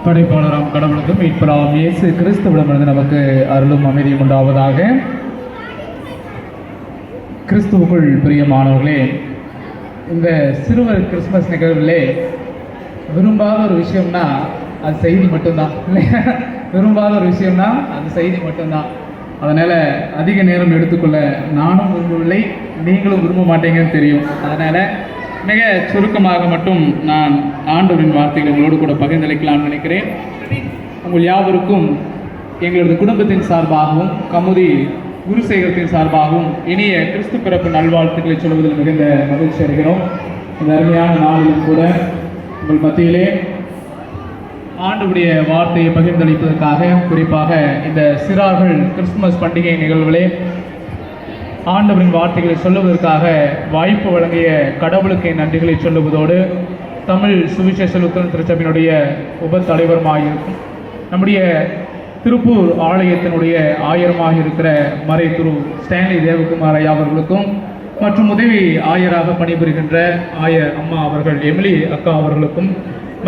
படைப்பாளராம் கடவுளுக்கும் மீட்பராம் இயேசு கிறிஸ்துவிடமிருந்து நமக்கு அருளும் அமைதியும் உண்டாவதாக. கிறிஸ்துவுக்குள் பிரியமானவர்களே, இந்த சிறுவர் கிறிஸ்மஸ் நிகழ்விலே விரும்பாத ஒரு விஷயம்னா அது செய்தி மட்டும்தான் இல்லையா? விரும்பாத ஒரு விஷயம்னா அது செய்தி மட்டும்தான். அதனால் அதிக நேரம் எடுத்துக்கொள்ள நானும் விரும்பவில்லை, நீங்களும் விரும்ப மாட்டீங்கன்னு தெரியும். அதனால் மிக சுருக்கமாக மட்டும் நான் ஆண்டவரின் வார்த்தைகளை உங்களோடு கூட பகிர்ந்தளிக்கலாம்னு நினைக்கிறேன். உங்கள் யாவருக்கும் எங்களது குடும்பத்தின் சார்பாகவும் கமுதி குருசேகரத்தின் சார்பாகவும் இனிய கிறிஸ்து பிறப்பு நல்வாழ்த்துக்களை சொல்வதில் மிகுந்த மகிழ்ச்சி அடைகிறோம். இந்த அருமையான நாளிலும் கூட உங்கள் மத்தியிலே ஆண்டவருடைய வார்த்தையை பகிர்ந்தளிப்பதற்காக, குறிப்பாக இந்த சிறார்கள் கிறிஸ்துமஸ் பண்டிகை நிகழ்வுகளே ஆண்டவரின் வார்த்தைகளை சொல்லுவதற்காக வாய்ப்பு வழங்கிய கடவுளுக்கு நன்றிகளை சொல்லுவதோடு, தமிழ் சுவிசேஷ லுத்தரன் திருச்சபையினுடைய உப தலைவருமாயிருக்கும் நம்முடைய திருப்பூர் ஆலயத்தினுடைய ஆயருமாக இருக்கிற மறை திரு ஸ்டான்லி தேவகுமார் ஐயா அவர்களுக்கும், மற்றும் உதவி ஆயராக பணிபுரிகின்ற ஆயர் அம்மா அவர்கள் எமிலி அக்கா அவர்களுக்கும்,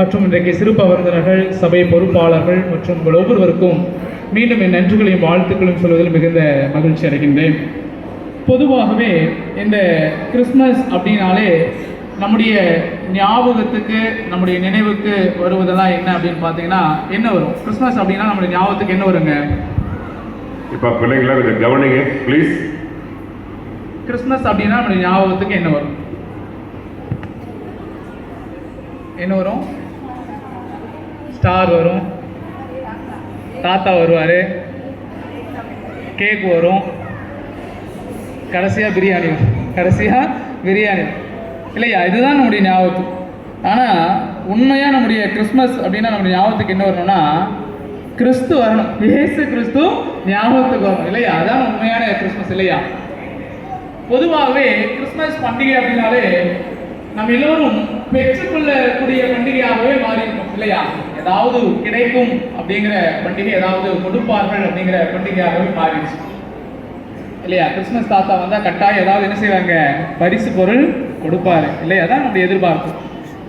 மற்றும் இன்றைக்கு சிறப்பு விருந்தினர்கள், சபை பொறுப்பாளர்கள் மற்றும் உங்கள் ஒவ்வொருவருக்கும் மீண்டும் என் நன்றிகளையும் வாழ்த்துக்களையும் சொல்வதில் மிகுந்த மகிழ்ச்சி அடைகின்றேன். பொதுவாகவே இந்த கிறிஸ்மஸ் அப்படின்னாலே நம்முடைய ஞாபகத்துக்கு, நம்முடைய நினைவுக்கு வருவதெல்லாம் என்ன அப்படின்னு பார்த்தீங்கன்னா என்ன வரும்? கிறிஸ்மஸ் அப்படின்னா நம்மளுடைய ஞாபகத்துக்கு என்ன வருங்க? இப்போ பிள்ளைங்களா கொஞ்சம் கவனிங்க ப்ளீஸ். கிறிஸ்மஸ் அப்படின்னா நம்மளுடைய ஞாபகத்துக்கு என்ன வரும்? என்ன வரும்? ஸ்டார் வரும், தாத்தா வருவார், கேக் வரும், கடைசியாக பிரியாணி இல்லையா? இதுதான் நம்முடைய ஞாபகத்துக்கு. ஆனால் உண்மையாக நம்முடைய கிறிஸ்மஸ் அப்படின்னா நம்முடைய ஞாபகத்துக்கு என்ன வரணும்னா கிறிஸ்து வரணும், இயேசு கிறிஸ்து ஞாபகத்துக்கு வரணும் இல்லையா? அதான் உண்மையான கிறிஸ்மஸ் இல்லையா? பொதுவாகவே கிறிஸ்மஸ் பண்டிகை அப்படின்னாலே நம்ம எல்லோரும் பெற்றுக்கொள்ளக்கூடிய பண்டிகையாகவே மாறியிருக்கும் இல்லையா? ஏதாவது கிடைக்கும் அப்படிங்கிற பண்டிகை, ஏதாவது கொடுப்பார்கள் அப்படிங்கிற பண்டிகையாகவே மாறிடுச்சு இல்லையா? கிறிஸ்மஸ் தாத்தா வந்தால் கட்டாயம் ஏதாவது என்ன செய்வாங்க? பரிசு பொருள் கொடுப்பாரு இல்லையா? அதான் நம்முடைய எதிர்பார்ப்பு.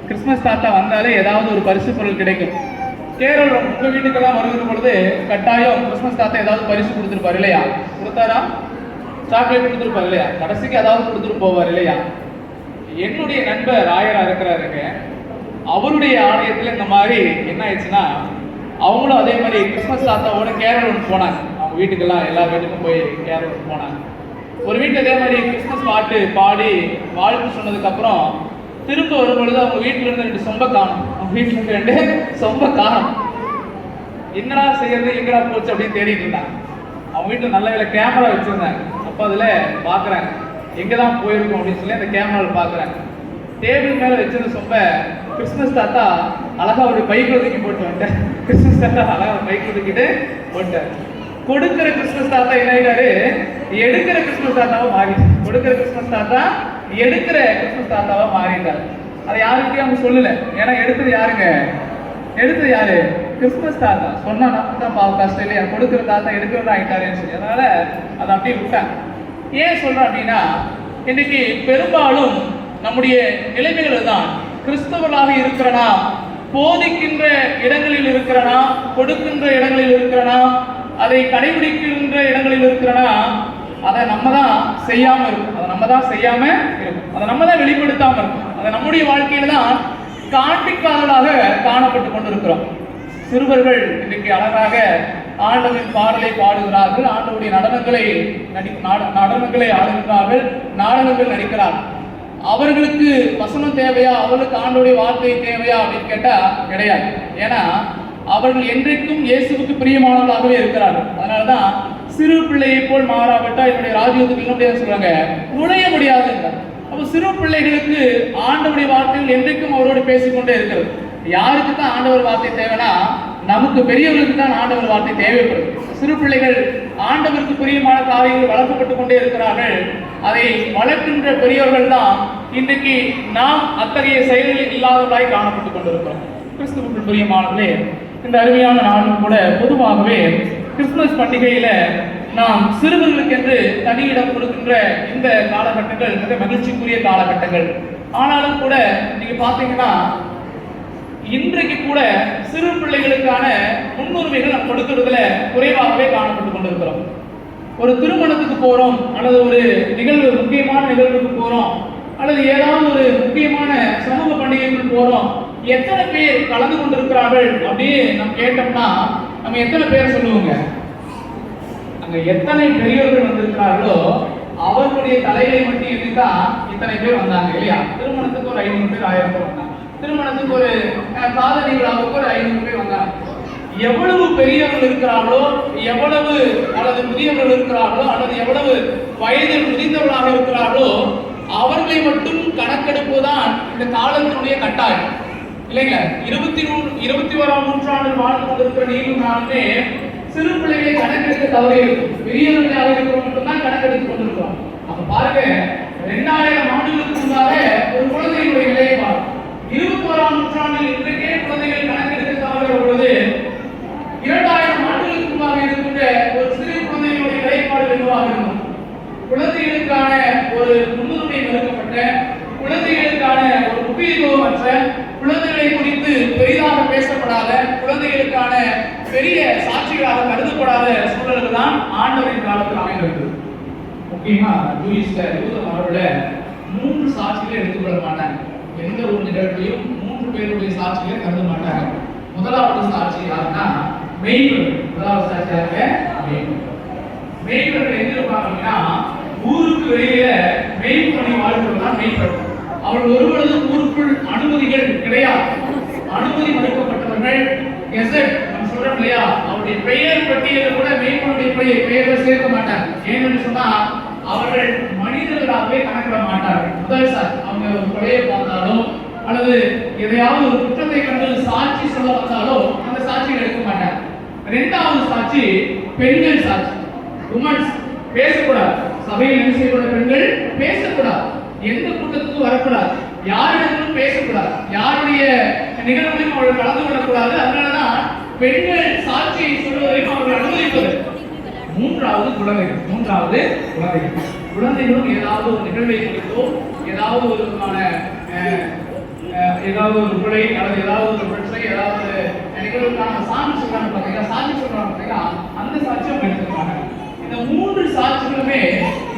கிறிஸ்மஸ் தாத்தா வந்தாலே ஏதாவது ஒரு பரிசு பொருள் கிடைக்கும். கேரளம் உங்கள் வீட்டுக்கெல்லாம் வருகிற பொழுது கட்டாயம் கிறிஸ்மஸ் தாத்தா ஏதாவது பரிசு கொடுத்துருப்பார் இல்லையா? கொடுத்தாரா? சாக்லேட் கொடுத்துருப்பார் இல்லையா? கடைசிக்கு ஏதாவது கொடுத்துட்டு போவார் இல்லையா? என்னுடைய நண்பர் ஆயராக இருக்கிறாருங்க, அவருடைய ஆலயத்தில் இந்த மாதிரி என்ன ஆயிடுச்சுன்னா, அவங்களும் அதே மாதிரி கிறிஸ்மஸ் தாத்தாவோட கேரளம் போனாங்க. அவங்க வீட்டுக்கெல்லாம் எல்லா வீட்டுக்கும் போய் கேரளம் போனாங்க. ஒரு வீட்டில் இதே மாதிரி கிறிஸ்மஸ் பாட்டு பாடி வாழ்த்து சொன்னதுக்கப்புறம் திரும்ப வரும்பொழுது அவங்க வீட்டில் இருந்து 2 சொம்ப காணும். அவங்க வீட்டில் இருந்து 2 சொம்ப காணும். என்னடா செய்யறது, எங்கடா போச்சு அப்படின்னு தேடிட்டு இருந்தாங்க. அவங்க வீட்டில் நல்ல வேலை கேமரா வச்சுருந்தாங்க. அப்போ அதில் பார்க்குறாங்க எங்கே தான் போயிருக்கோம் அப்படின்னு சொல்லி அந்த கேமராவில் பார்க்குறாங்க. டேபிள் மேலே வச்சிருந்த சொம்ப கிறிஸ்மஸ் தாத்தா அழகாக ஒரு பைக்கில் தூக்கி போட்டு வந்துட்டேன். கிறிஸ்மஸ் தாத்தா அழகாக ஒரு பைக்கில் தூக்கிட்டு போட்டார். கொடுக்கிற கிறிஸ்மஸ் தாத்தா என்ன ஆயிட்டாரு? எடுக்கிற கிறிஸ்மஸ் தாத்தாவை மாறிட்டார். கொடுக்கிற கிறிஸ்மஸ் தாத்தா எடுக்கிற கிறிஸ்மஸ் தாத்தாவை மாறிட்டார். அதை யாருக்கிட்டையும் அவங்க சொல்லலை. ஏன்னா எடுத்தது யாருங்க? எடுத்தது யாரு? கிறிஸ்மஸ் தாத்தா. சொன்னா நமக்கு தான் பாவ கஷ்டம் இல்லையா? கொடுக்கிற தாத்தா எடுக்கிறதா ஆயிட்டாருன்னு சொல்லி அதனால அதை அப்படியே விட்டாங்க. ஏன் சொல்றேன் அப்படின்னா, இன்னைக்கு பெரும்பாலும் நம்முடைய நிலைமைகள் தான் கிறிஸ்தவர்களாக இருக்கிறனா, போதிக்கின்ற இடங்களில் இருக்கிறனா, கொடுக்கின்ற இடங்களில் இருக்கிறனா, அதை கடைபிடிக்கின்ற இடங்களில் இருக்கிறனா, அதை நம்ம தான் செய்யாம இருக்கும். அதை நம்ம தான் செய்யாம இருக்கும். அதை நம்ம தான் வெளிப்படுத்தாம இருக்கும். அதை நம்முடைய வாழ்க்கையில தான் காண்பிக்காததாக காணப்பட்டு கொண்டிருக்கிறோம். சிறுவர்கள் இன்னைக்கு அழகாக ஆண்டவரின் பாடலை பாடுகிறார்கள், ஆண்டவருடைய நடனங்களை ஆடுகிறார்கள், நாடகங்கள் நடிக்கிறார்கள். அவர்களுக்கு வசனம் தேவையா, அவர்களுக்கு ஆண்டவருடைய வார்த்தை தேவையா அப்படின்னு கேட்டா கிடையாது. ஏன்னா அவர்கள் என்றைக்கும் இயேசுவுக்கு பிரியமானவர்களாகவே இருக்கிறார்கள். அதனாலதான் சிறு பிள்ளையை போல் மாறாவிட்டா என்னுடைய ராஜ்யத்துக்கு என்ன சொல்றாங்க? நுழைய முடியாதுங்க. அப்போ சிறு பிள்ளைகளுக்கு ஆண்டவருடைய வார்த்தைகள் என்றைக்கும் அவரோடு பேசிக்கொண்டே இருக்கிறது. யாருக்கு தான் ஆண்டவர் வார்த்தை தேவைன்னா, நமக்கு பெரியவர்களுக்கு தான் ஆண்டவர் வார்த்தை தேவைப்படுது. சிறு பிள்ளைகள் ஆண்டவருக்கு பிரியமான காரியங்கள் வளர்க்கப்பட்டு கொண்டே இருக்கிறார்கள். அதை வளர்க்கின்ற பெரியவர்கள் தான் இன்றைக்கு நாம் அத்தகைய செயல்களில் இல்லாதவர்களாய் காணப்பட்டுக் கொண்டிருக்கிறோம். கிறிஸ்துவுக்குள் பிரியமானவர்களே, இந்த அருமையான நாளும் கூட பொதுவாகவே கிறிஸ்துமஸ் பண்டிகையில நாம் சிறுவர்களுக்கு என்று தனியிடம் கொடுக்கின்ற இந்த காலகட்டங்கள் மிக மகிழ்ச்சிக்குரிய காலகட்டங்கள். ஆனாலும் கூட நீங்க பாத்தீங்கன்னா இன்றைக்கு கூட சிறு பிள்ளைகளுக்கான முன்னுரிமைகள் நம்ம கொடுக்கறதுல குறைவாகவே காணப்பட்டு கொண்டிருக்கிறோம். ஒரு திருமணத்துக்கு போறோம், அல்லது ஒரு நிகழ்வு, முக்கியமான நிகழ்வுக்கு போறோம், அல்லது ஏதாவது ஒரு முக்கியமான சமூக பண்டிகைக்கு போறோம், எத்தனை பேர் கலந்து கொண்டிருக்கிறார்கள் அப்படின்னு நம்ம கேட்டோம்னா நம்ம எத்தனை பேர் சொல்லுவோங்க? அங்க எத்தனை பெரியவர்கள் வந்திருக்கிறார்களோ அவர்களுடைய தலையை மட்டும் எதுதான் இத்தனை பேர் வந்தாங்க இல்லையா? திருமணத்துக்கு ஒரு 500 பேர் 1000 பேர் வந்தாங்க. திருமணத்துக்கு ஒரு காதணி விழாவுக்கு ஒரு 500 பேர் வந்தாங்க. எவ்வளவு பெரியவர்கள் இருக்கிறார்களோ, எவ்வளவு அல்லது முதியவர்கள் இருக்கிறார்களோ, அல்லது எவ்வளவு வயதில் முதிர்ந்தவர்களாக இருக்கிறார்களோ அவர்களை மட்டும் கணக்கெடுப்புதான் இந்த காலத்தினுடைய கட்டாயம் இல்லைங்களா? 21ஆம் நூற்றாண்டில் வாழ்ந்து கொண்டிருக்கிற நீங்களும் நானுமே சிறு பிள்ளைகளை கணக்கெடுக்க தவறி இருக்கும். பெரியவர்களாக இருக்கிற மட்டும்தான் கணக்கெடுத்து கொண்டிருக்கிறோம். அப்ப பாருங்க, 2000 ஆண்டுகளுக்கு முன்பாக ஒரு குழந்தைகளுடைய நிலையை பாருங்க. 21ஆம் நூற்றாண்டில் இன்றைக்கே குழந்தைகள் கணக்கெடுக்க தவறுகிற பொழுது 2000 ஆண்டுகளுக்கு முன்பாக இருக்கின்ற ஒரு சிறு குழந்தைகளுடைய நிலைப்பாடு என்னவாக இருக்கும்? குழந்தைகளுக்கான ஒரு முன்னுரிமை மறுக்கப்பட்ட, குழந்தைகளுக்கான ஒரு முக்கியத்துவமற்ற, குழந்தைகளை குறித்து பெரிதாக பேசப்படாத, குழந்தைகளுக்கான பெரிய சாட்சிகளாக கருதப்படாத சூழலுக்கு தான் ஆண்டவரின் காலத்தில் அமைந்திருக்கிறது. முக்கியமா யூத மரபுல 3 சாட்சிகளை எடுத்துக்கொள்ள மாட்டாங்க. எந்த ஒரு நிகழ்வையும் 3 பேருடைய சாட்சிகளை கருத மாட்டாங்க. முதலாவது சாட்சி யாருன்னா மெய்ப்பர்கள். முதலாவது சாட்சி யாருங்க? மெய்ப்பர்கள் எங்க இருப்பாங்க அப்படின்னா ஊருக்கு வெளியில மெய்ப்பணி வாழ்வதுதான் மெய்ப்பர்கள். அவர்கள் ஒருவரதும் ஊருக்குள் அனுமதிகள் கிடையாது. அனுமதி மறுக்கப்பட்டவர்கள், நம்ம சொல்றோம் இல்லையா, அவருடைய பெயர் பட்டியலில் கூட மெய்ப்பனுடைய பெயரை சேர்க்க மாட்டாங்க. ஏன்னு சொன்னா அவர்கள் மனிதர்களாகவே கணக்கிட மாட்டார்கள். முதல் சாட்சி, அவங்க ஒரு கொலையை பார்த்தாலோ அல்லது எதையாவது ஒரு குற்றத்தை கண்டு சாட்சி சொல்ல வந்தாலோ அந்த சாட்சியை எடுக்க மாட்டாங்க. 2வது சாட்சி பெண்கள் சாட்சி. உமன்ஸ் பேசக்கூடாது. சபையில் என்ன செய்யக்கூடாது? பெண்கள் பேசக்கூடாது. எந்த கூட்டத்துக்கும் வரக்கூடாது. யாரிடத்திலும் பேசக்கூடாது. யாருடைய நிகழ்வுகளையும் அவர்கள் கலந்து கொள்ளக்கூடாது. அதனாலதான் பெண்கள் சாட்சியை சொல்வதையும் அவர்கள் அனுமதிப்பது. 3வது குழந்தைகள். குழந்தைகளும் ஏதாவது ஒரு நிகழ்வை குறித்தோ, ஏதாவது ஒரு விதமான ஏதாவது ஒரு கொலை அல்லது ஏதாவது ஒரு பிரச்சனை, ஏதாவது நிகழ்வுக்கான சாட்சி சொல்றாங்க பார்த்தீங்கன்னா, அந்த சாட்சி அவங்க எடுத்துக்கிறாங்க. இந்த 3 சாட்சிகளுமே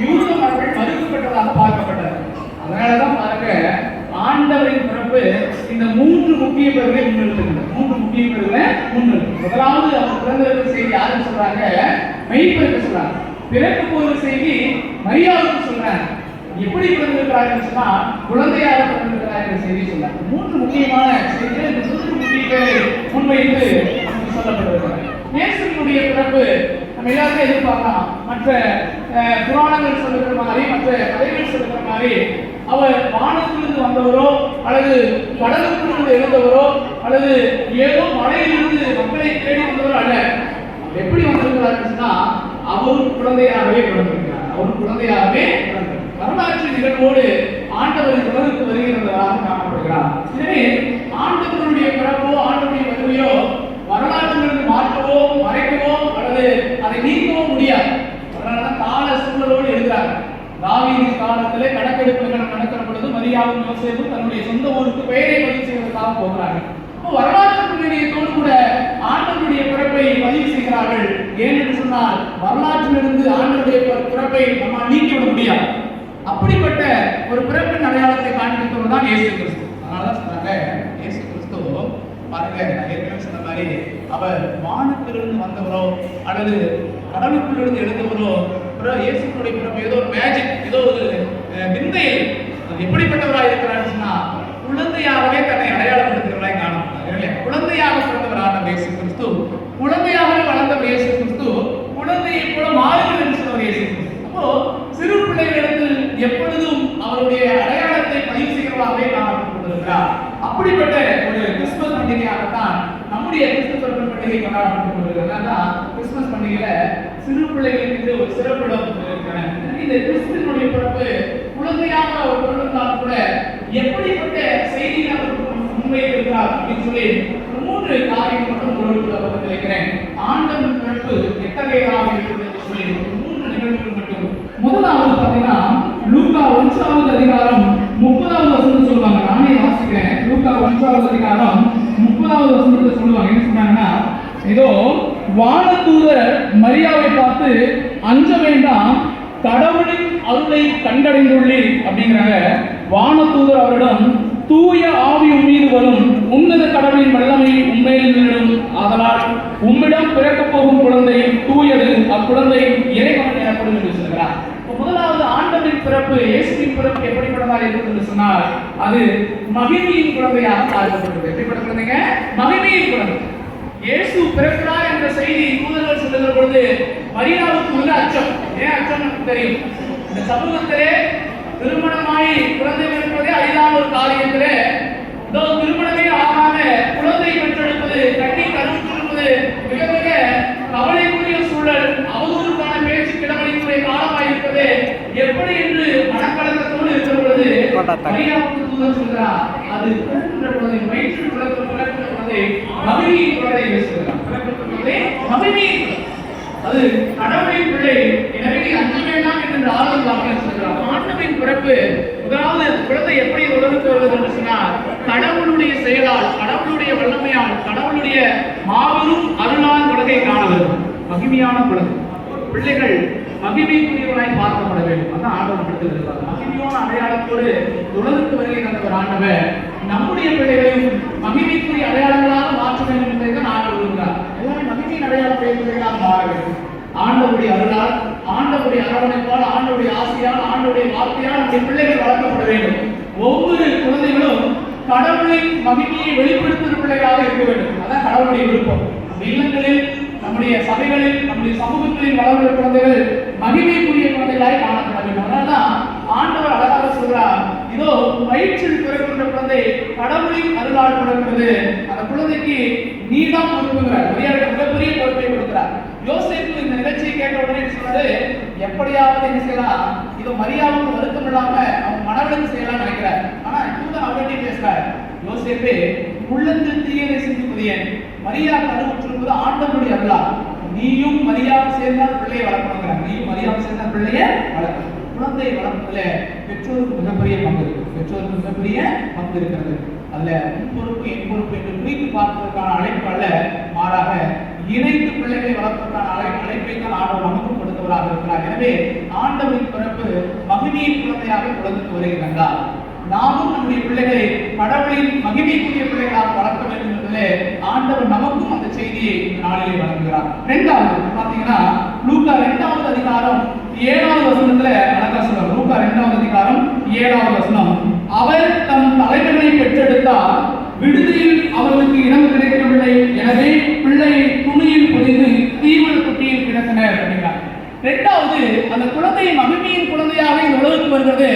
யூத மரபில் மறுக்கப்பட்டதாக பார்க்கப்பட்டது. அதனாலதான் பாருங்க, ஆண்டவரின் பிறப்பு இந்த 3 முக்கிய பேர்களை முன்னிறுத்துகிறது. முதலாவது அவர் பிறந்தவர்கள் செய்தி யாருக்கு சொல்றாங்க? மெய்ப்பருக்கு சொல்றாங்க. பிறக்க போகிற செய்தி மரியாவுக்கு சொல்றாங்க. எப்படி பிறந்திருக்கிறார்கள் சொன்னா குழந்தையாக பிறந்திருக்கிறார்கள் செய்தி சொல்றாங்க. 3 முக்கியமான செய்திகள் இந்த 3 முக்கிய பேரை முன்வைத்து சொல்லப்பட்டிருக்கிறது. இயேசுவினுடைய பிறப்பு நம்ம எல்லாருமே எதிர்பார்க்கலாம். மற்ற புராணங்கள் சொல்லுகிற மாதிரி, மற்ற கதைகள் சொல்லுகிற மாதிரி அவர் வானத்திலிருந்து வந்தவரோ அல்லது கடலுக்குள்ளிருந்து எழுந்தவரோ அல்லது ஏதோ மலையிலிருந்து மக்களை தேடி வந்தவரோ அல்ல. எப்படி வந்திருக்கிறாருன்னா அவரும் குழந்தையாகவே பிறந்திருக்கிறார். வரலாற்று நிகழ்வோடு ஆண்டவரின் உலகுக்கு வருகிறவராக காணப்படுகிறார். எனவே ஆண்டவருடைய பிறப்போ ஆண்டவருடைய வருகையோ வரலாற்றிலிருந்து மாற்றவோ மறைக்கவோ அல்லது அதை நீக்கவோ முடியாது. அதனாலதான் கால சூழலோடு எழுதுறாங்க. தாவீதின் காலத்திலே கணக்கெடுப்புகள் நடக்கிற பொழுது மரியாவும் யோசேப்பும் தன்னுடைய சொந்த ஊருக்கு பெயரை பதிவு செய்வதற்காக போகிறார்கள். வரலாற்று பின்னணியத்தோடு கூட ஆண்டவருடைய பிறப்பை பதிவு செய்கிறார்கள். ஏனென்று சொன்னால் வரலாற்றிலிருந்து ஆண்டவருடைய பிறப்பை நம்ம நீக்கிவிட முடியாது. அப்படிப்பட்ட ஒரு பிறப்பின் அடையாளத்தை காண்பித்தவர் தான் இயேசு கிறிஸ்து. அதனாலதான் சொன்னாங்க, இயேசு கிறிஸ்து பாருங்க, நான் ஏற்கனவே சொன்ன மாதிரி அவர் வானத்திலிருந்து வந்தவரோ அல்லது கடலுக்குள்ளிருந்து எழுந்தவரோ இயேசுடைய பிறப்பு ஏதோ ஒரு மேஜிக், ஏதோ ஒரு விந்தை. எப்படிப்பட்டவராக இருக்கிறார் சொன்னா குழந்தையாகவே தன்னை அடையாளப்படுத்துகிறவராய் காணப்படுகிறார். குழந்தையாக பிறந்தவரான இயேசு கிறிஸ்து, குழந்தையாகவே வளர்ந்தவர் இயேசு கிறிஸ்து, குழந்தையை கூட மாறுகிறது என்று சொன்னவர் இயேசு கிறிஸ்து. அப்போ சிறு பிள்ளைகளிடத்தில் எப்பொழுதும் அவருடைய அடையாளத்தை பதிவு செய்கிறவராகவே காணப்பட்டுக் கொண்டிருக்கிறார். அப்படிப்பட்ட ஒரு கிறிஸ்துமஸ் பண்டிகையாகத்தான் நம்முடைய கிறிஸ்து பிறப்பு பண்டிகை கொண்டாடப்பட்டுக் கொண்டிருக்கிறது. கிறிஸ்துமஸ் பண்டிகையில சிறு பிள்ளைகளுக்கு ஒரு சிறப்பிடம் இருக்கிறேன். இந்த கிறிஸ்துவனுடைய பிறப்பு குழந்தையாக அவர் பிறந்தால் கூட எப்படிப்பட்ட செய்தியை அவர் முன்வைத்திருக்கிறார் அப்படின்னு சொல்லி 3 காரியங்கள் மட்டும் உங்களுக்கு பகிர்ந்து வைக்கிறேன். ஆண்டவரின் பிறப்பு எத்தகையதாக இருக்கிறது என்று சொல்லி 3 நிகழ்வுகள் மட்டும். முதலாவது பார்த்தீங்கன்னா லூக்கா 1வது அதிகாரம் 30வது வசனம் சொல்லுவாங்க. நானே வாசிக்கிறேன். லூக்கா 1வது அதிகாரம் 9வது வசனத்துல சொல்லுவாங்க, என்ன சொன்னாங்கன்னா, இதோ வானதூதர் மரியாவை பார்த்து அஞ்ச வேண்டாம், கடவுளின் அருளை கண்டடைந்துள்ளீர் அப்படிங்கிறாங்க. வானதூதர் அவரிடம் தூய ஆவி உம்மீது வரும், உன்னத கடவுளின் வல்லமை உண்மையில் நின்றும், ஆதலால் உம்மிடம் பிறக்கப் போகும் குழந்தை தூயது, அக்குழந்தை இறைவன் எனப்படும் என்று சொல்கிறார். முதலாவது ஆண்டவரின் பிறப்பு, இயேசுவின் பிறப்பு எப்படிப்பட்டதாக இருக்கும் என்று சொன்னால் அது மகிமையின் குழந்தையாக பார்க்கப்பட்டது. எப்படிப்பட்ட குழந்தைங்க? மகிமையின் குழந்தை. இயேசு பிறக்கிறார் என்ற செய்தி தூதர்கள் சொல்லுகிற பொழுது மரியாவுக்கு உள்ள அச்சம். ஏன் அச்சம் நமக்கு தெரியும். இந்த சமூகத்திலே திருமணமாய் குழந்தை பிறப்பதே அரிதான ஒரு காரியத்திலே திருமணமே ஆகாத குழந்தை பெற்றெடுப்பது, கட்டி கருவுற்றிருப்பது மிக மிக கவலைக்குரிய சூழல், அவதூறுக்கான பேச்சு கிடமளிக்குரிய காலமாக இருப்பது எப்படி என்று மனக்கலக்கத்தோடு இருக்கிற பொழுது மரியாவுக்கு தூதர் சொல்கிறார், அது பிறக்கின்ற குழந்தை, வயிற்றில் பிறக்கின்ற குழந்தை மகிமையின் குழந்தை பேசுகிறார். மகிமையின் அது கடவுளின் பிள்ளை, எனவே நீ அஞ்ச வேண்டாம் என்று ஆளுநர் சொல்கிறார். ஆண்டவரின் பிறப்பு முதலாவது குழந்தை எப்படி உலகுக்கு வருவது என்று சொன்னால் கடவுளுடைய செயலால், கடவுளுடைய வல்லமையால், கடவுளுடைய மாபெரும் அருளால் உலகை காண வரும் மகிமையான குழந்தை. பிள்ளைகள் மகிமைக்குரியவராய் பார்க்கப்பட வேண்டும். அதான் ஆண்டவர் படுத்துகிறார். மகிமையான அடையாளத்தோடு உலகுக்கு வருகை தந்தவர் ஆண்டவர் நம்முடைய பிள்ளைகளையும் மகிமைக்குரிய அடையாளங்களாக மாற்ற வேண்டும் என்பதை ஆண்டவர் விரும்புகிறார். எல்லாரும் மகிமையின் அடையாள பிள்ளைகளாக மாற வேண்டும். ஆண்டவருடைய அருளால், ஆண்டவருடைய அரவணைப்பால், ஆண்டவருடைய ஆசையால், ஆண்டவருடைய வார்த்தையால் நம்முடைய பிள்ளைகள் வளர்க்கப்பட வேண்டும். ஒவ்வொரு குழந்தைகளும் கடவுளின் மகிமையை வெளிப்படுத்துகிற பிள்ளைகளாக இருக்க வேண்டும். அதான் கடவுளுடைய விருப்பம். இல்லங்களில், நம்முடைய சபைகளில், நம்முடைய சமூகங்களில் வளர்கிற குழந்தைகள் மகிமைக்குரிய குழந்தைகளாய் காணப்பட வேண்டும். அதனால்தான் ஆண்டவர் அழகாக சொல்றார், இதோ வயிற்றில் பிறக்கின்ற குழந்தை கடவுளின் அருளால் பிறக்கிறது, அந்த குழந்தைக்கு நீதான் பொறுப்புங்கிறார். மரியாதை மிகப்பெரிய பொறுப்பை கொடுக்கிறார். யோசேப்பு இந்த நிகழ்ச்சியை கேட்ட உடனே சொன்னது, எப்படியாவது என்ன செய்யலாம், இது மரியாவுக்கு வருத்தம் இல்லாம அவங்க மனவளர்ச்சி செய்யலாம் நினைக்கிறார். ஆனா தூதன் அவர்கிட்ட பேசுறார், யோசேப்பே உள்ளத்தில் தீயதை சிந்திப்பதியேன், மரியா கருவுற்றிருப்பது ஆண்டவருடைய அருளா, நீயும் மரியாதை சேர்ந்தால் பிள்ளையை வளர்க்கணுங்கிறார். நீயும் மரியாதை சேர்ந்தால் பிள்ளைய வளர்க்கணும். குழந்தை வளர்ப்பதுல பெற்றோருக்கு மிகப்பெரிய பங்கு இருக்கு. பெற்றோருக்கு மிகப்பெரிய பங்கு இருக்கிறது. அதுல உன் பொறுப்பு என் பொறுப்பு என்று பிரித்து பார்ப்பதற்கான அழைப்பு அல்ல, மாறாக இணைத்து பிள்ளைகளை வளர்ப்பதற்கான அழைப்பை தான் ஆண்டவர் நமக்கும் கொடுத்தவராக இருக்கிறார். எனவே ஆண்டவரின் பிறப்பு மகிமையின் குழந்தையாக உலகுக்கு வருகிறார். நாமும் நம்முடைய பிள்ளைகளை கடவுளின் மகிமைக்குரிய பிள்ளைகளாக வளர்க்க வேண்டும் என்பதிலே ஆண்டவர் நமக்கும் அந்த செய்தியை இந்த நாளிலே வழங்குகிறார். இரண்டாவது பார்த்தீங்கன்னா லூக்கா 2வது அதிகாரம் 7வது வசனத்துல அழகா சொல்றார். லூக்கா 2வது அதிகாரம் 7வது வசனம், அவர் தம் தலைவர்களை பெற்றெடுத்தார், விடுதியில் அவர்களுக்கு இடம் கிடைக்கவில்லை, எனவே பிள்ளையை துணியில் பொதிந்து தீவன தொட்டியில் கிடத்தினர் அப்படிங்கிறார். இரண்டாவது, அந்த குழந்தை மகிமையின் குழந்தையாக இந்த உலகுக்கு வருகிறது.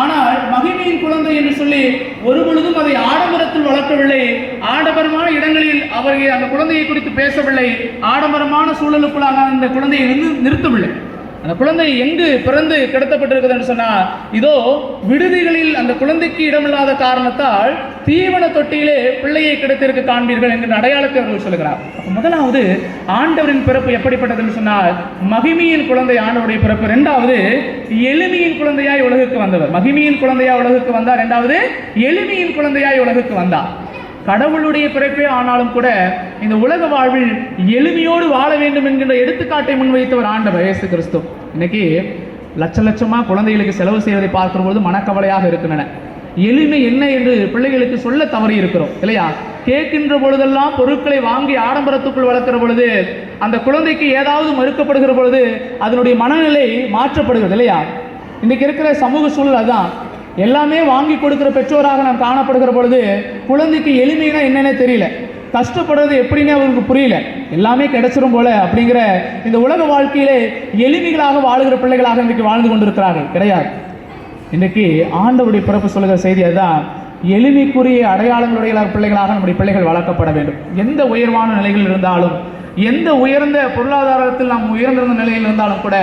ஆனால் மகிமையின் குழந்தை என்று சொல்லி ஒரு பொழுதும் அதை ஆடம்பரத்தில் வளர்க்கவில்லை. ஆடம்பரமான இடங்களில் அவர்கள் அந்த குழந்தையை குறித்து பேசவில்லை. ஆடம்பரமான சூழலுக்குள்ளாக அந்த குழந்தையை நிறுத்தவில்லை. அந்த குழந்தை எங்கு பிறந்து கிடத்தப்பட்டிருக்கிறது என்று சொன்னால், இதோ விடுதிகளில் அந்த குழந்தைக்கு இடமில்லாத காரணத்தால் தீவன தொட்டியிலே பிள்ளையை கிடைத்திருக்க காண்பீர்கள் என்கிற அடையாளத்தை அவர்கள் சொல்கிறார். முதலாவது ஆண்டவரின் பிறப்பு எப்படிப்பட்டது என்று சொன்னால் மகிமையின் குழந்தை ஆண்டவருடைய பிறப்பு. இரண்டாவது எளிமையின் குழந்தையாய் உலகுக்கு வந்தவர். மகிமையின் குழந்தையாய் உலகுக்கு வந்தார். இரண்டாவது எளிமையின் குழந்தையாய் உலகுக்கு வந்தார். கடவுளுடைய பிறப்பே ஆனாலும் கூட இந்த உலக வாழ்வில் எளிமையோடு வாழ வேண்டும் என்கின்ற எடுத்துக்காட்டை முன்வைத்தவர் ஆண்டவர் இயேசு கிறிஸ்து. இன்னைக்கு லட்ச லட்சமா குழந்தைகளுக்கு செலவு செய்வதை பார்க்கிற பொழுது மனக்கவலையாக இருக்கின்றன. எளிமை என்ன என்று பிள்ளைகளுக்கு சொல்ல தவறி இருக்கிறோம் இல்லையா? கேட்கின்ற பொழுதெல்லாம் பொருட்களை வாங்கி ஆடம்பரத்துக்குள் வளர்க்கிற பொழுது அந்த குழந்தைக்கு ஏதாவது மறுக்கப்படுகிற பொழுது அதனுடைய மனநிலை மாற்றப்படுகிறது இல்லையா? இன்னைக்கு இருக்கிற சமூக சூழல் அதுதான். எல்லாமே வாங்கி கொடுக்கிற பெற்றோராக நாம் காணப்படுகிற பொழுது குழந்தைக்கு எளிமைனா என்னன்னே தெரியல, கஷ்டப்படுறது எப்படின்னு அவருக்கு புரியல, எல்லாமே கிடைச்சிரும் போல அப்படிங்கிற இந்த உலக வாழ்க்கையிலே எளிமைகளாக வாழுகிற பிள்ளைகளாக இன்றைக்கு வாழ்ந்து கொண்டிருக்கிறார்கள். கிடையாது. இன்றைக்கு ஆண்டவருடைய பிறப்பு சொல்லுகிற செய்தி அதுதான். எளிமைக்குரிய அடையாளங்களுடைய பிள்ளைகளாக நம்முடைய பிள்ளைகள் வளர்க்கப்பட வேண்டும். எந்த உயர்வான நிலையில் இருந்தாலும், எந்த உயர்ந்த பொருளாதாரத்தில் நாம் உயர்ந்திருந்த நிலையில் இருந்தாலும் கூட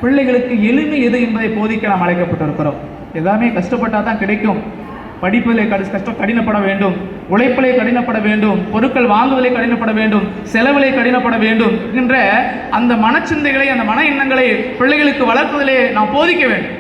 பிள்ளைகளுக்கு எளிமை எது என்பதை போதிக்க நாம் அழைக்கப்பட்டிருக்கிறோம். எல்லாமே கஷ்டப்பட்டால் தான் கிடைக்கும். படிப்பிலே கடினப்பட வேண்டும், உழைப்பிலே கடினப்பட வேண்டும், பொருட்கள் வாங்குவதிலே கடினப்பட வேண்டும், செலவிலே கடினப்பட வேண்டும் என்கின்ற அந்த மனச்சிந்தைகளை, அந்த மன எண்ணங்களை பிள்ளைகளுக்கு வளர்ப்பதிலே நாம் போதிக்க வேண்டும்.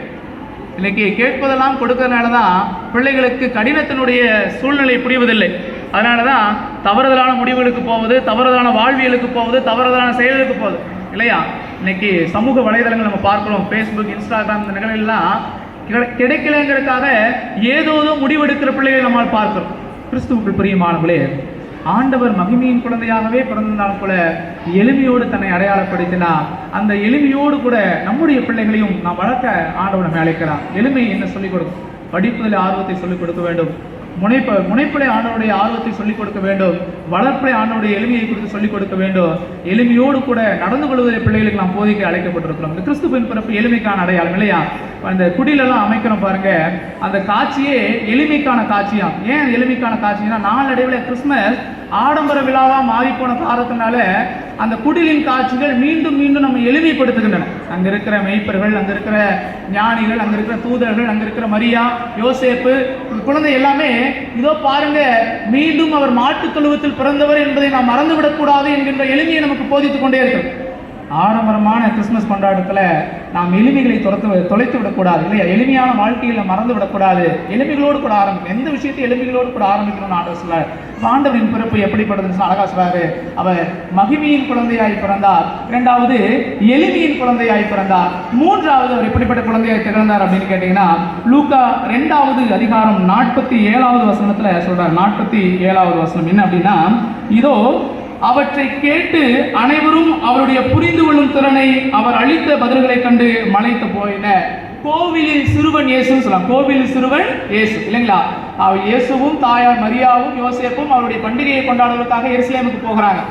இன்னைக்கு கேட்பதெல்லாம் கொடுக்கறதுனால தான் பிள்ளைகளுக்கு கடினத்தினுடைய சூழ்நிலை புரிவதில்லை. அதனால தான் தவறுதலான முடிவுகளுக்கு போவது, தவறுதலான வாழ்வியலுக்கு போவது, தவறுதலான செயல்களுக்கு போகுது இல்லையா? இன்னைக்கு சமூக வலைதளங்கள் நம்ம பார்க்கிறோம், ஃபேஸ்புக், இன்ஸ்டாகிராம், இந்த நிகழ்வுலாம் கிடைக்கலங்கிறதுக்காக ஏதோ முடிவெடுக்கிற பிள்ளைகளை நம்மால் பார்க்கிறோம். கிறிஸ்துவுக்குள் பிரியமானவர்களே, ஆண்டவர் மகிமையின் குழந்தையாகவே பிறந்திருந்தாலும் கூட எளிமையோடு தன்னை அடையாளப்படுத்தினா, அந்த எளிமையோடு கூட நம்முடைய பிள்ளைகளையும் நாம் வளர்க்க ஆண்டவர் நம்மை அழைக்கிறார். எளிமை என்ன சொல்லிக் கொடுக்கும்? படிப்பதில் ஆர்வத்தை சொல்லிக் கொடுக்க வேண்டும். முனைப்பிலே ஆண்டவருடைய ஆர்வத்தை சொல்லிக் கொடுக்க வேண்டும். வளர்ப்பிலே ஆண்டவருடைய எளிமையை குறித்து சொல்லிக் கொடுக்க வேண்டும். எளிமையோடு கூட நடந்து கொள்வதை பிள்ளைகளுக்கு நாம் போதிக்க அழைக்கப்பட்டிருக்கிறோம். இந்த கிறிஸ்துவின் பிறப்பு எளிமைக்கான அடையாளம் இல்லையா? அந்த குடிலெல்லாம் அமைக்கிறோம் பாருங்க, அந்த காட்சியே எளிமைக்கான காட்சியாம். ஏன் எளிமைக்கான காட்சினா, நாளடைவில் கிறிஸ்துமஸ் ஆடம்பர விழாவாக மாறி போன காரணத்தினால அந்த குடிலின் காட்சிகள் மீண்டும் மீண்டும் நம்ம எளிமைப்படுத்துகின்றன. அங்க இருக்கிற மெய்ப்பர்கள், அங்க இருக்கிற ஞானிகள், அங்க இருக்கிற தூதர்கள், அங்க இருக்கிற மரியா, யோசேப்பு, குழந்தை எல்லாமே இதோ பாருங்க, மீண்டும் அவர் மாட்டுத் தொழுவத்தில் பிறந்தவர் என்பதை நாம் மறந்துவிடக்கூடாது என்கின்ற எளிமையை நமக்கு போதித்துக் கொண்டே இருக்கிறோம். ஆடம்பரமான கிறிஸ்துமஸ் கொண்டாட்டத்தில் நாம் எளிமைகளை தொலைத்து விடக்கூடாது இல்லையா? எளிமையான வாழ்க்கையில் மறந்து விடக்கூடாது. எளிமைகளோடு கூட ஆரம்பிக்கணும். எந்த விஷயத்தை எளிமைகளோடு கூட ஆரம்பிக்கணும்னு ஆண்டவர் சொல்றார். ஆண்டவரின் பிறப்பு எப்படிப்பட்டதுன்னு அழகா சொல்றாரு. அவர் மகிமையின் குழந்தையாய் பிறந்தார், இரண்டாவது எளிமையின் குழந்தையாய் பிறந்தார், மூன்றாவது அவர் எப்படிப்பட்ட குழந்தையாய் திகழ்ந்தார் அப்படின்னு கேட்டீங்கன்னா, லூக்கா 2வது அதிகாரம் 47வது வசனத்துல சொல்றார். 47வது வசனம் என்ன அப்படின்னா, இதோ அவற்றை கேட்டு அனைவரும் அவருடைய புரிந்து கொள்ளும் திறனை அவர் அளித்த பதில்களை கண்டு மலைத்து போயின. கோவிலில் சிறுவன் இயேசுன்னு சொல்லலாம். கோவிலில் சிறுவன் இயேசு இல்லைங்களா? அவர் இயேசுவும் தாயார் மரியாவும் யோசேப்பும் அவருடைய பண்டிகையை கொண்டாடுவதற்காக எருசலேமுக்கு போகிறாங்க.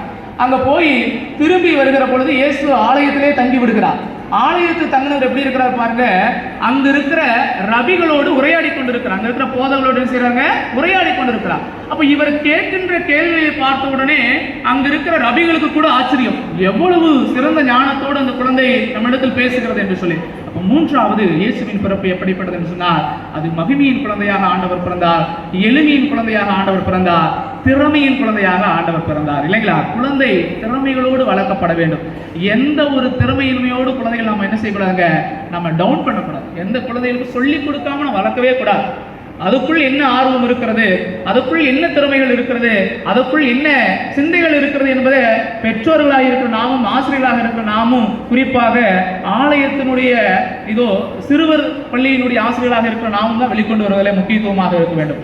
அங்க போய் திரும்பி வருகிற பொழுது இயேசு ஆலயத்திலே தங்கி விடுகிறார். ஆலயத்தில் தங்கினவர் எப்படி இருக்கிறார் பாருங்க, அங்க இருக்கிற ரபிகளோடு உரையாடி கொண்டிருக்கிறார். அங்க இருக்கிற போதகளோடு செய்யறாங்க, உரையாடி கொண்டிருக்கிறார். அப்ப இவர் கேட்கின்ற கேள்வியை பார்த்த உடனே அங்க இருக்கிற ரபிகளுக்கு கூட ஆச்சரியம், எவ்வளவு சிறந்த ஞானத்தோடு அந்த குழந்தை நம்மிடத்தில் பேசுகிறது என்று சொல்லி. அப்ப மூன்றாவது இயேசுவின் பிறப்பு எப்படிப்பட்டது என்று சொன்னால், அது மகிமையின் குழந்தையாக ஆண்டவர் பிறந்தார், எளிமையின் குழந்தையாக ஆண்டவர் பிறந்தார், திறமையின் குழந்தையாக ஆண்டவர் பிறந்தார் இல்லைங்களா? குழந்தை திறமைகளோடு வளர்க்கப்பட வேண்டும். எந்த ஒரு திறமையின்மையோடு குழந்தைகள் நம்ம என்ன செய்யக்கூடாதுங்க, நம்ம டவுன் பண்ணக்கூடாது. எந்த குழந்தைகளுக்கு சொல்லிக் கொடுக்காம நம்ம வளர்க்கவே கூடாது. அதுக்குள் என்ன ஆர்வம் இருக்கிறது, அதுக்குள் என்ன திறமைகள் இருக்கிறது, அதுக்குள் என்ன சிந்தைகள் இருக்கிறது என்பதை பெற்றோர்களாக இருக்கிற நாமும், ஆசிரியர்களாக இருக்கிற நாமும், குறிப்பாக ஆலயத்தினுடைய இதோ சிறுவர் பள்ளியினுடைய ஆசிரியர்களாக இருக்கிற நாமும் தான் வெளிக்கொண்டு வருவதில் முக்கியத்துவமாக இருக்க வேண்டும்.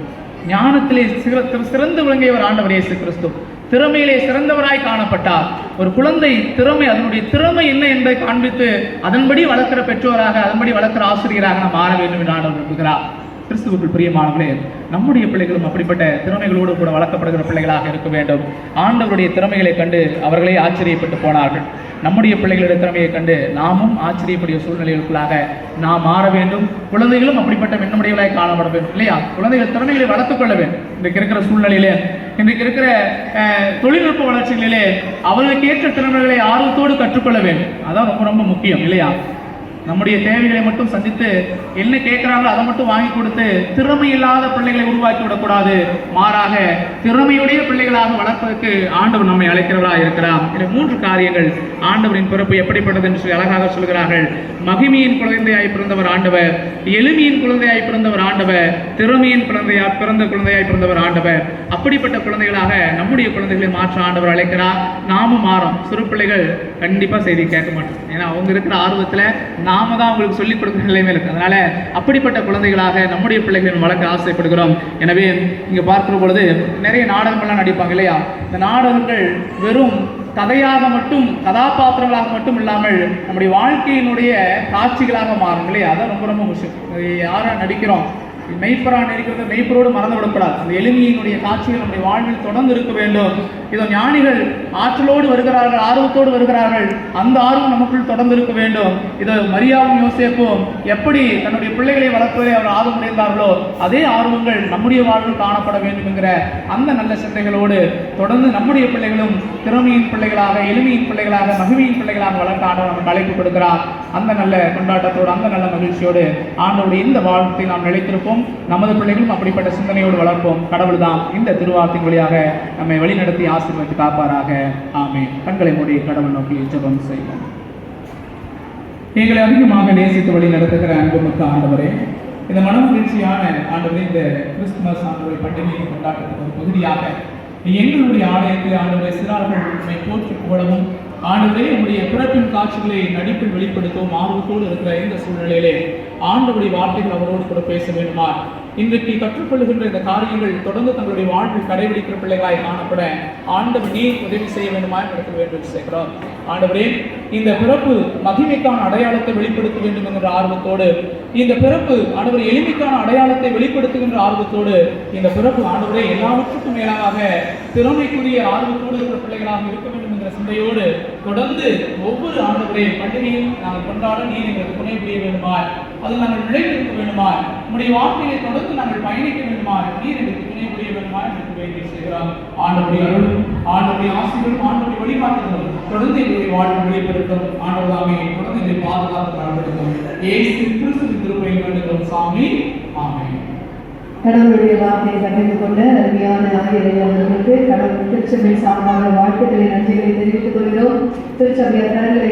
ஞானத்திலே சிறந்து விளங்கியவர் ஆண்டவர் இயேசு கிறிஸ்து. திறமையிலே சிறந்தவராய் காணப்பட்டார். ஒரு குழந்தை திறமை, அதனுடைய திறமை என்ன என்பதை காண்பித்து அதன்படி வளர்க்கிற பெற்றோராக, அதன்படி வளர்க்கிற ஆசிரியராக நாம் மாற வேண்டும் என்று ஆண்டவர் விரும்புகிறார். கிறிஸ்துவுக்குள் பிரியமானவர்களே, நம்முடைய பிள்ளைகளும் அப்படிப்பட்ட திறமைகளோடு கூட வளர்க்கப்படுகிற பிள்ளைகளாக இருக்க வேண்டும். ஆண்டவருடைய திறமைகளை கண்டு அவர்களே ஆச்சரியப்பட்டு போனார்கள். நம்முடைய பிள்ளைகளுடைய திறமையை கண்டு நாமும் ஆச்சரியப்படிய சூழ்நிலைகளுக்குள்ளாக நாம் மாற வேண்டும். குழந்தைகளும் அப்படிப்பட்ட மென்னுடையவர்களாய் காணப்பட வேண்டும் இல்லையா? குழந்தைகள் திறமைகளை வளர்த்துக் கொள்ள வேண்டும். இன்றைக்கு இருக்கிற சூழ்நிலையிலே, இன்றைக்கு இருக்கிற தொழில்நுட்ப வளர்ச்சிகளிலே அவர்களுக்கு ஏற்ற திறமைகளை ஆர்வத்தோடு கற்றுக்கொள்ள வேண்டும். அதான் ரொம்ப ரொம்ப முக்கியம் இல்லையா? நம்முடைய தேவைகளை மட்டும் சந்தித்து என்ன கேட்கிறாங்களோ அதை மட்டும் வாங்கி கொடுத்து திறமை இல்லாத பிள்ளைகளை உருவாக்கி விடக்கூடாது. மாறாக திறமையுடைய பிள்ளைகளாக வளர்ப்பதற்கு ஆண்டவர் நம்மை அழைக்கிறவராக இருக்கிறார். இந்த 3 காரியங்கள் ஆண்டவரின் பிறப்பு எப்படிப்பட்டது என்று சொல்லி அழகாக சொல்கிறார்கள். மகிமையின் குழந்தையாய் பிறந்தவர் ஆண்டவர், எளிமையின் குழந்தையாய் பிறந்தவர் ஆண்டவர், திறமையின் குழந்தையாய் பிறந்தவர் ஆண்டவர். அப்படிப்பட்ட குழந்தைகளாக நம்முடைய குழந்தைகளை மாற்ற ஆண்டவர் அழைக்கிறார். நாமும் மாறும். சிறு பிள்ளைகள் கண்டிப்பா செய்தி கேட்க மாட்டோம். ஏன்னா அவங்க இருக்கிற ஆர்வத்துல நாம தான் அவங்களுக்கு சொல்லிக் கொடுக்குற நிலைமை இருக்கு. அதனால அப்படிப்பட்ட குழந்தைகளாக நம்முடைய பிள்ளைகளை வளர்க்க ஆசைப்படுகிறோம். எனவே இங்க பார்க்கிற பொழுது நிறைய நாடகங்கள்லாம் நடிப்பாங்க இல்லையா? இந்த நாடகங்கள் வெறும் கதையாக மட்டும், கதாபாத்திரங்களாக மட்டும் இல்லாமல் நம்முடைய வாழ்க்கையினுடைய காட்சிகளாக மாறும் இல்லையா? அதான் ரொம்ப ரொம்ப முக்கியம். யாரா நடிக்கிறோம், மெய்ப்பரான் இருக்கிறத மெய்ப்பரோடு மறந்து விடக்கூடாது. அந்த எளிமையினுடைய காட்சிகள் நம்முடைய வாழ்வில் தொடர்ந்து இருக்க வேண்டும். இதோ ஞானிகள் ஆற்றலோடு வருகிறார்கள், ஆர்வத்தோடு வருகிறார்கள். அந்த ஆர்வம் நமக்குள் தொடர்ந்து இருக்க வேண்டும். இதோ மரியாவும் யோசேப்பும் எப்படி தன்னுடைய பிள்ளைகளை வளர்ப்பதை அவர் ஆர்வம் அடைந்தார்களோ அதே ஆர்வங்கள் நம்முடைய வாழ்வில் காணப்பட வேண்டும் என்கிற அந்த நல்ல சிந்தைகளோடு தொடர்ந்து நம்முடைய பிள்ளைகளும் திறமையின் பிள்ளைகளாக, எளிமையின் பிள்ளைகளாக, மகிமையின் பிள்ளைகளாக வளர்க்க ஆண்டவர் நமக்கு அழைப்பு கொடுக்கிறார். அந்த நல்ல கொண்டாட்டத்தோடு, அந்த நல்ல மகிழ்ச்சியோடு ஆண்டவருடைய இந்த வாழ்த்தை நாம் நிலைத்திருப்போம். நமது பிள்ளைகளும் அப்படிப்பட்ட சிந்தனையோடு வளர்ப்போம். கடவுள் தான் இந்த திருவார்த்தையின் வழியாக நம்மை வழிநடத்தி ஆசீர்வதித்து காப்பாராக. ஆமென். கண்களை மூடி கடவுள் நோக்கி ஜெபம் செய்வோம். எங்களை அதிகமாக நேசித்து வழி நடத்துகிற அன்புமிக்க ஆண்டவரே, இந்த மனமகிழ்ச்சியான ஆண்டவரே, இந்த கிறிஸ்துமஸ் ஆண்டவரை பண்டிகை கொண்டாட்டத்தின் ஒரு பகுதியாக எங்களுடைய ஆலயத்தை ஆண்டவரை சிறார்கள் உண்மை போற்றி புகழவும் ஆண்டவரே உடைய பிறப்பின் காட்சிகளை நடிப்பில் வெளிப்படுத்தவும் ஆர்வத்தோடு இருக்கிற இந்த சூழ்நிலையிலே ஆண்டவருடைய வார்த்தைகள் அவரோடு கூட பேச வேண்டுமா? இன்றைக்கு கற்றுக்கொள்ளுகின்ற இந்த காரியங்கள் தொடர்ந்து தங்களுடைய வாழ்வில் கடைபிடிக்கிற பிள்ளைகளாய் காணப்பட ஆண்டவர் நீர் உதவி செய்ய வேண்டுமா நடத்த வேண்டும் சேர்க்கிறோம். ஆண்டவரே இந்த பிறப்பு மகிமைக்கான அடையாளத்தை வெளிப்படுத்த வேண்டும் என்கிற ஆர்வத்தோடு, இந்த பிறப்பு ஆண்டவர் எளிமைக்கான அடையாளத்தை வெளிப்படுத்துகின்ற ஆர்வத்தோடு, இந்த பிறப்பு ஆண்டவரே எல்லாவற்றுக்கும் மேலாக திறமைக்குரிய ஆர்வத்தோடு இருக்கிற பிள்ளைகளாக இருக்க வேண்டும் என்ற சிந்தையோடு தொடர்ந்து ஒவ்வொரு ஆண்டவரே பண்டிகையும் நாங்கள் கொண்டாட நீர் எங்களுக்கு துணை புரிய வேண்டுமா? அதில் நாங்கள் நிலைநிறுத்த வேண்டுமா? உங்களுடைய வார்த்தையை தொடர்ந்து நாங்கள் பயணிக்க வேண்டுமா? நீர் எங்களுக்கு துணை புரிய வேண்டுமா என்று வேண்டி செய்கிறோம். ஆண்டவருடைய அருளும் ஆண்டவருடைய ஆசீர்வாதம் ஆண்டவருடைய வழிகாட்டுதலும் தொடர்ந்து எங்களுடைய வாழ்வு வெளிப்படுத்தும். ஆண்டவராமே தொடர்ந்து எங்களை பாதுகாத்து நடத்தும். இயேசு கிறிஸ்துவின் திருப்பெயரில் வேண்டுகிறோம் சாமி. ஆமென். கடவுளுடைய வார்த்தையை பகிர்ந்து கொண்ட அருமையான ஆகியோர்களுக்கு கடவுள் திருச்சபை சார்பாக வாழ்த்துக்களை நன்றிகளை தெரிவித்துக் கொள்கிறோம். திருச்சபையார் கரங்களை